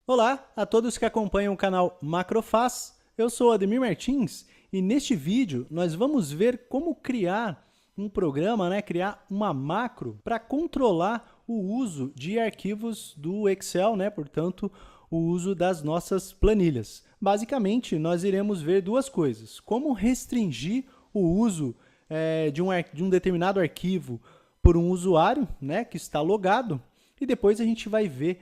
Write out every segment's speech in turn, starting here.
Olá a todos que acompanham o canal Macrofaz. Eu sou Ademir Martins e neste vídeo nós vamos ver como criar um programa, criar uma macro para controlar o uso de arquivos do Excel, portanto, o uso das nossas planilhas. Basicamente, nós iremos ver duas coisas: como restringir o uso de um determinado arquivo por um usuário, que está logado, e depois a gente vai ver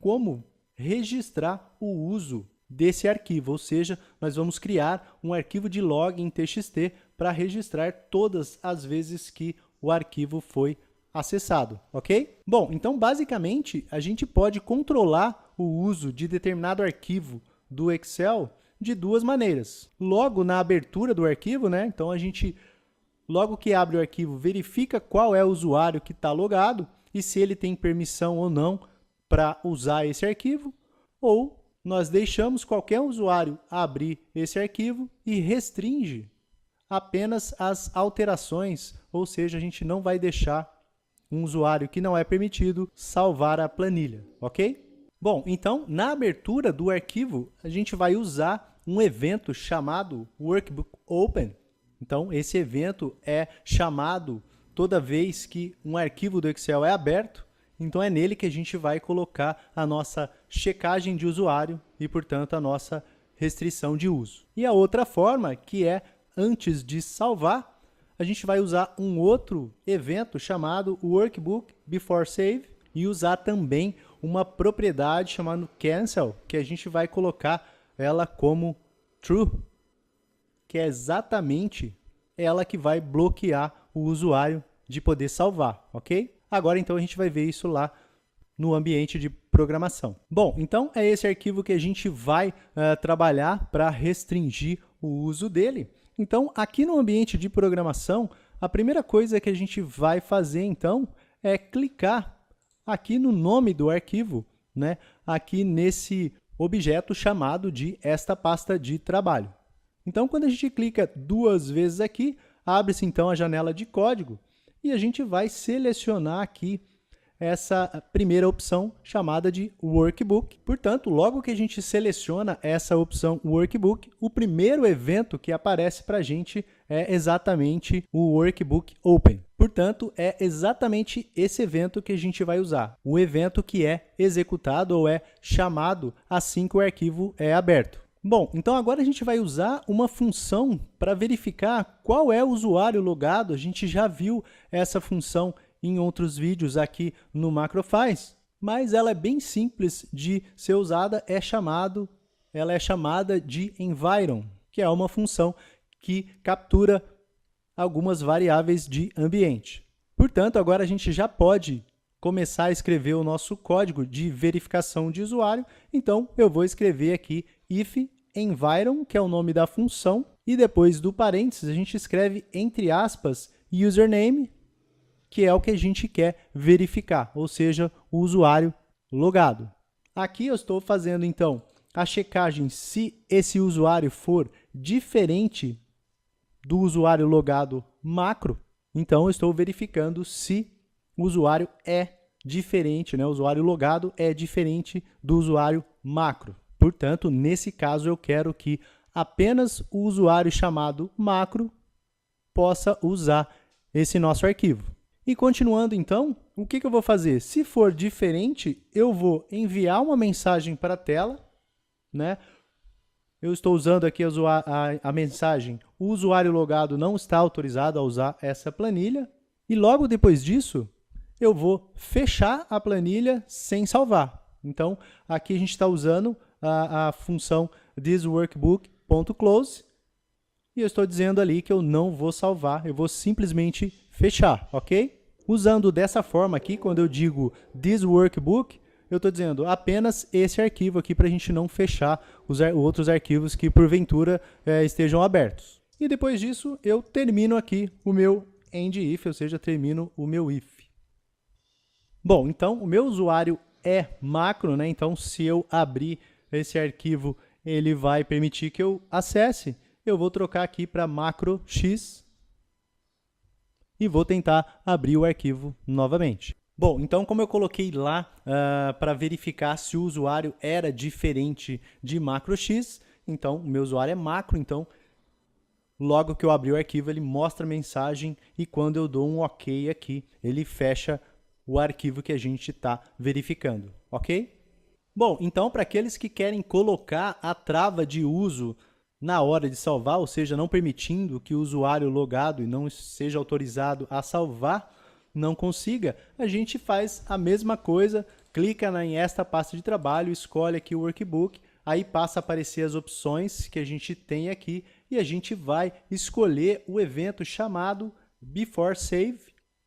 como registrar o uso desse arquivo, ou seja, nós vamos criar um arquivo de log em TXT para registrar todas as vezes que o arquivo foi acessado, ok? Bom, então basicamente a gente pode controlar o uso de determinado arquivo do Excel de duas maneiras. Logo na abertura do arquivo, então a gente, logo que abre o arquivo, verifica qual é o usuário que está logado e se ele tem permissão ou não para usar esse arquivo, ou nós deixamos qualquer usuário abrir esse arquivo e restringe apenas as alterações, ou seja, a gente não vai deixar um usuário que não é permitido salvar a planilha, ok? Bom, então, na abertura do arquivo, a gente vai usar um evento chamado Workbook Open. Então, esse evento é chamado toda vez que um arquivo do Excel é aberto. Então, é nele que a gente vai colocar a nossa checagem de usuário e, portanto, a nossa restrição de uso. E a outra forma, que é antes de salvar, a gente vai usar um outro evento chamado Workbook Before Save e usar também uma propriedade chamada Cancel, que a gente vai colocar ela como True, que é exatamente ela que vai bloquear o usuário de poder salvar, ok? Agora, então, a gente vai ver isso lá no ambiente de programação. Bom, então, é esse arquivo que a gente vai trabalhar para restringir o uso dele. Então, aqui no ambiente de programação, a primeira coisa que a gente vai fazer, então, é clicar aqui no nome do arquivo, aqui nesse objeto chamado de esta pasta de trabalho. Então, quando a gente clica duas vezes aqui, abre-se, então, a janela de código e a gente vai selecionar aqui essa primeira opção chamada de Workbook. Portanto, logo que a gente seleciona essa opção Workbook, o primeiro evento que aparece para a gente é exatamente o Workbook Open. Portanto, é exatamente esse evento que a gente vai usar, o evento que é executado ou é chamado assim que o arquivo é aberto. Bom, então agora a gente vai usar uma função para verificar qual é o usuário logado. A gente já viu essa função em outros vídeos aqui no Macrofaz, mas ela é bem simples de ser usada, ela é chamada de environ, que é uma função que captura algumas variáveis de ambiente. Portanto, agora a gente já pode começar a escrever o nosso código de verificação de usuário. Então, eu vou escrever aqui if environ, que é o nome da função, e depois do parênteses a gente escreve entre aspas username, que é o que a gente quer verificar, ou seja, o usuário logado. Aqui eu estou fazendo, então, a checagem se esse usuário for diferente do usuário logado macro. Então, eu estou verificando se o usuário é diferente, o usuário logado é diferente do usuário macro. Portanto, nesse caso, eu quero que apenas o usuário chamado macro possa usar esse nosso arquivo. E continuando, então, o que eu vou fazer? Se for diferente, eu vou enviar uma mensagem para a tela. Eu estou usando aqui a mensagem: o usuário logado não está autorizado a usar essa planilha. E logo depois disso, eu vou fechar a planilha sem salvar. Então, aqui a gente está usando a função thisWorkbook.close e eu estou dizendo ali que eu não vou salvar, eu vou simplesmente fechar, ok? Usando dessa forma aqui, quando eu digo thisWorkbook, eu estou dizendo apenas esse arquivo aqui para a gente não fechar os outros arquivos que porventura estejam abertos. E depois disso, eu termino aqui o meu end-if, ou seja, termino o meu if. Bom, então o meu usuário é macro, então se eu abrir esse arquivo, ele vai permitir que eu acesse. Eu vou trocar aqui para macro x e vou tentar abrir o arquivo novamente. Bom, então como eu coloquei lá para verificar se o usuário era diferente de macro X, então o meu usuário é macro, então logo que eu abrir o arquivo ele mostra a mensagem e quando eu dou um OK aqui, ele fecha o arquivo que a gente está verificando, ok? Bom, então para aqueles que querem colocar a trava de uso na hora de salvar, ou seja, não permitindo que o usuário logado e não seja autorizado a salvar, não consiga, a gente faz a mesma coisa, clica em esta pasta de trabalho, escolhe aqui o workbook, aí passa a aparecer as opções que a gente tem aqui e a gente vai escolher o evento chamado Before Save,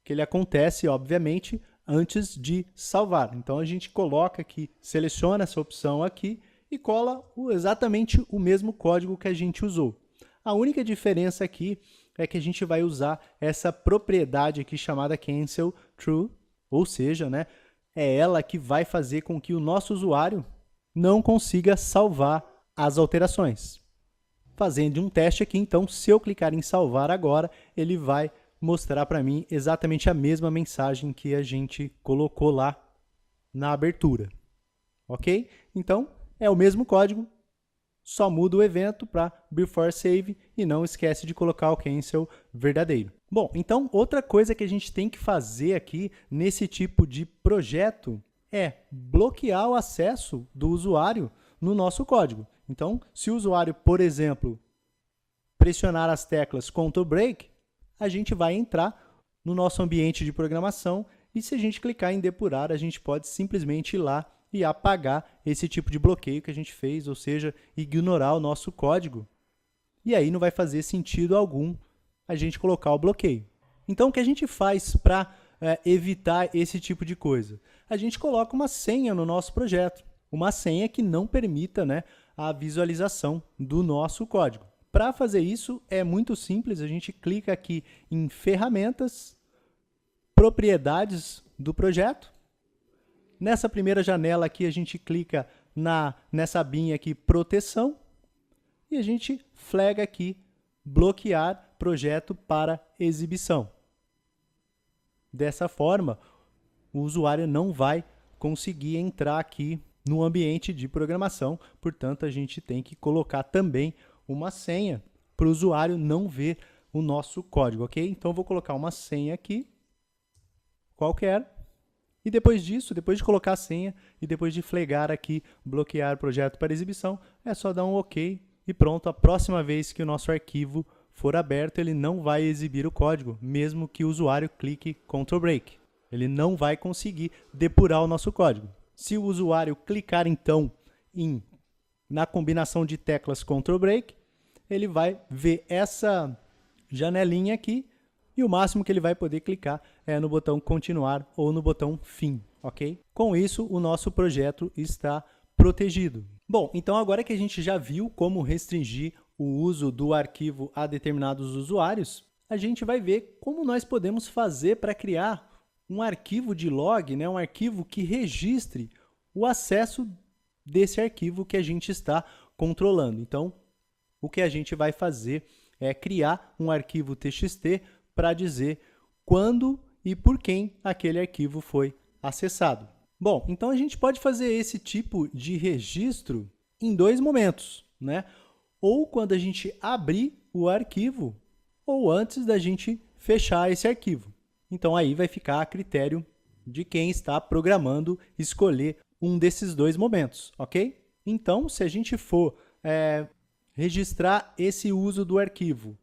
que ele acontece, obviamente, antes de salvar. Então a gente coloca aqui, seleciona essa opção aqui e cola exatamente o mesmo código que a gente usou. A única diferença aqui é que a gente vai usar essa propriedade aqui chamada cancel true, ou seja, né, é ela que vai fazer com que o nosso usuário não consiga salvar as alterações. Fazendo um teste aqui, então, se eu clicar em salvar agora, ele vai mostrar para mim exatamente a mesma mensagem que a gente colocou lá na abertura. Ok? Então, é o mesmo código, só muda o evento para before save e não esquece de colocar o cancel verdadeiro. Bom, então outra coisa que a gente tem que fazer aqui nesse tipo de projeto é bloquear o acesso do usuário no nosso código. Então, se o usuário, por exemplo, pressionar as teclas Ctrl Break, a gente vai entrar no nosso ambiente de programação e se a gente clicar em depurar, a gente pode simplesmente ir lá e apagar esse tipo de bloqueio que a gente fez, ou seja, ignorar o nosso código. E aí não vai fazer sentido algum a gente colocar o bloqueio. Então, o que a gente faz para evitar esse tipo de coisa? A gente coloca uma senha no nosso projeto, uma senha que não permita, né, a visualização do nosso código. Para fazer isso é muito simples, a gente clica aqui em Ferramentas, Propriedades do projeto. Nessa primeira janela aqui a gente clica nessa abinha aqui Proteção e a gente flaga aqui Bloquear projeto para exibição. Dessa forma, o usuário não vai conseguir entrar aqui no ambiente de programação, portanto a gente tem que colocar também uma senha para o usuário não ver o nosso código, ok? Então eu vou colocar uma senha aqui, qualquer, e depois disso, depois de colocar a senha e depois de flagar aqui, bloquear projeto para exibição, é só dar um ok e pronto, a próxima vez que o nosso arquivo for aberto, ele não vai exibir o código, mesmo que o usuário clique Ctrl Break. Ele não vai conseguir depurar o nosso código. Se o usuário clicar então na combinação de teclas Ctrl Break, ele vai ver essa janelinha aqui e o máximo que ele vai poder clicar é no botão continuar ou no botão fim, ok? Com isso, o nosso projeto está protegido. Bom, então agora que a gente já viu como restringir o uso do arquivo a determinados usuários, a gente vai ver como nós podemos fazer para criar um arquivo de log, né, um arquivo que registre o acesso desse arquivo que a gente está controlando. Então, o que a gente vai fazer é criar um arquivo TXT para dizer quando e por quem aquele arquivo foi acessado. Bom, então a gente pode fazer esse tipo de registro em dois momentos, né? Ou quando a gente abrir o arquivo, ou antes da gente fechar esse arquivo. Então aí vai ficar a critério de quem está programando escolher um desses dois momentos, ok? Então, se a gente for registrar esse uso do arquivo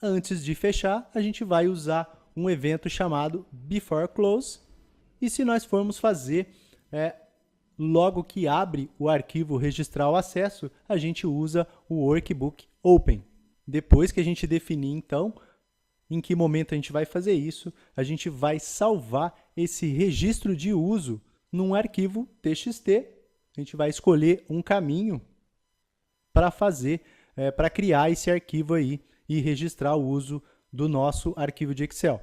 antes de fechar, a gente vai usar um evento chamado Before Close. E se nós formos fazer logo que abre o arquivo registrar o acesso, a gente usa o Workbook Open. Depois que a gente definir, então, em que momento a gente vai fazer isso, a gente vai salvar esse registro de uso num arquivo TXT. A gente vai escolher um caminho para fazer, para criar esse arquivo aí e registrar o uso do nosso arquivo de Excel.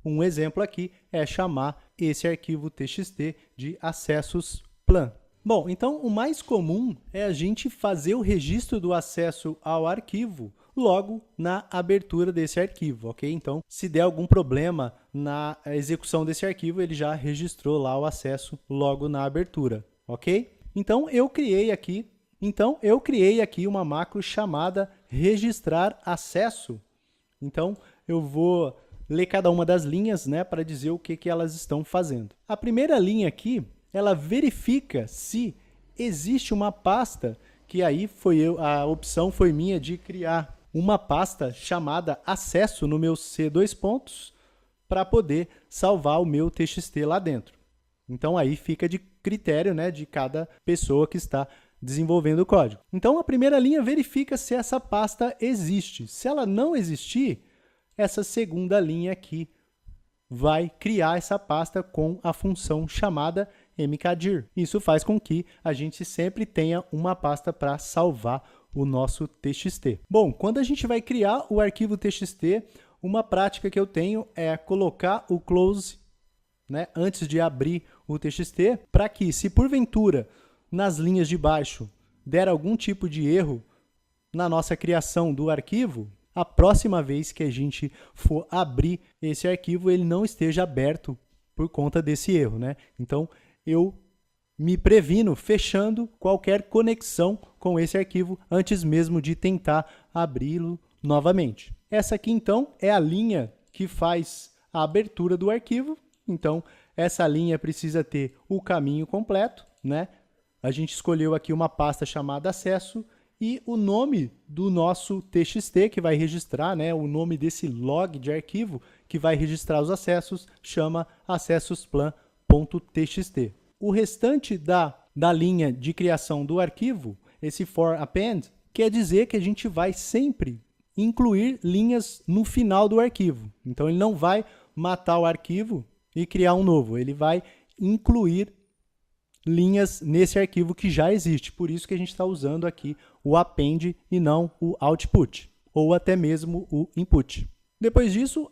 Um exemplo aqui é chamar esse arquivo TXT de acessos plan. Bom, então o mais comum é a gente fazer o registro do acesso ao arquivo logo na abertura desse arquivo, ok? Então, se der algum problema na execução desse arquivo, ele já registrou lá o acesso logo na abertura, ok? Então, eu criei aqui uma macro chamada registrar acesso. Então, eu vou ler cada uma das linhas, né, para dizer o que elas estão fazendo. A primeira linha aqui, ela verifica se existe uma pasta, que aí a opção foi minha de criar uma pasta chamada acesso no meu C2 pontos para poder salvar o meu TXT lá dentro. Então, aí fica de critério, né, de cada pessoa que está desenvolvendo o código. Então, a primeira linha verifica se essa pasta existe. Se ela não existir, essa segunda linha aqui vai criar essa pasta com a função chamada mkdir. Isso faz com que a gente sempre tenha uma pasta para salvar o nosso TXT. Bom, quando a gente vai criar o arquivo TXT, uma prática que eu tenho é colocar o close, né, antes de abrir o TXT, para que, se porventura nas linhas de baixo der algum tipo de erro na nossa criação do arquivo, a próxima vez que a gente for abrir esse arquivo, ele não esteja aberto por conta desse erro, né? Então, eu me previno fechando qualquer conexão com esse arquivo antes mesmo de tentar abri-lo novamente. Essa aqui, então, é a linha que faz a abertura do arquivo. Então, essa linha precisa ter o caminho completo, né? A gente escolheu aqui uma pasta chamada acesso e o nome do nosso TXT que vai registrar, né? O nome desse log de arquivo que vai registrar os acessos chama acessosplan.txt. O restante da linha de criação do arquivo, esse for append, quer dizer que a gente vai sempre incluir linhas no final do arquivo. Então, ele não vai matar o arquivo e criar um novo. Ele vai incluir linhas nesse arquivo que já existe. Por isso que a gente está usando aqui o append e não o output, ou até mesmo o input. Depois disso,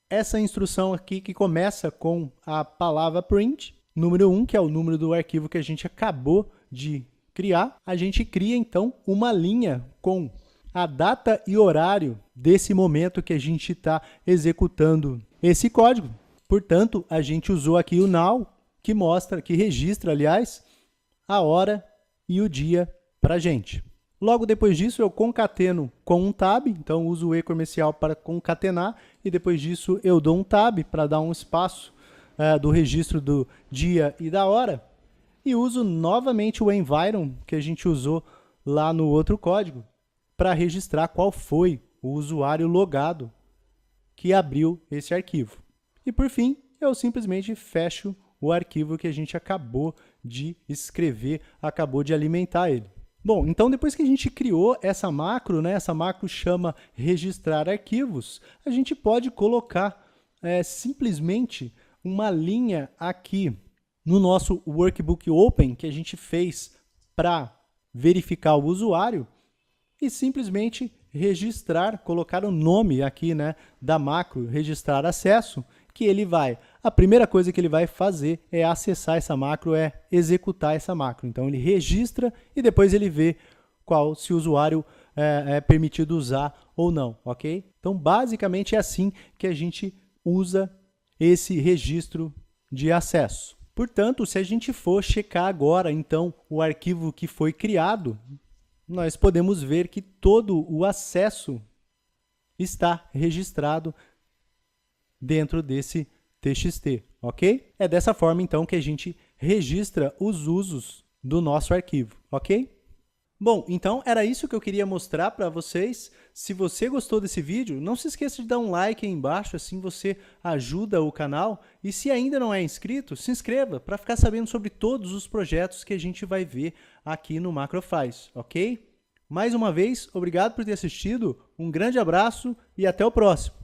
essa instrução aqui que começa com a palavra print, número 1, que é o número do arquivo que a gente acabou de criar, a gente cria então uma linha com a data e horário desse momento que a gente está executando esse código. Portanto, a gente usou aqui o now, que registra, aliás, a hora e o dia para a gente. Logo depois disso, eu concateno com um tab, então uso o e-comercial para concatenar, e depois disso eu dou um tab para dar um espaço do registro do dia e da hora, e uso novamente o environ, que a gente usou lá no outro código, para registrar qual foi o usuário logado que abriu esse arquivo. E por fim, eu simplesmente fecho o arquivo que a gente acabou de escrever, acabou de alimentar ele. Bom, então depois que a gente criou essa macro, né, essa macro chama registrar arquivos, a gente pode colocar simplesmente uma linha aqui no nosso workbook open que a gente fez para verificar o usuário e simplesmente registrar, colocar o nome aqui, né, da macro, registrar acesso, que ele vai, a primeira coisa que ele vai fazer é acessar essa macro, é executar essa macro. Então, ele registra e depois ele vê se o usuário é permitido usar ou não, ok? Então, basicamente é assim que a gente usa esse registro de acesso. Portanto, se a gente for checar agora, então, o arquivo que foi criado, nós podemos ver que todo o acesso está registrado dentro desse TXT, ok? É dessa forma, então, que a gente registra os usos do nosso arquivo, ok? Bom, então era isso que eu queria mostrar para vocês. Se você gostou desse vídeo, não se esqueça de dar um like aí embaixo, assim você ajuda o canal. E se ainda não é inscrito, se inscreva para ficar sabendo sobre todos os projetos que a gente vai ver aqui no MacroFaz, ok? Mais uma vez, obrigado por ter assistido, um grande abraço e até o próximo.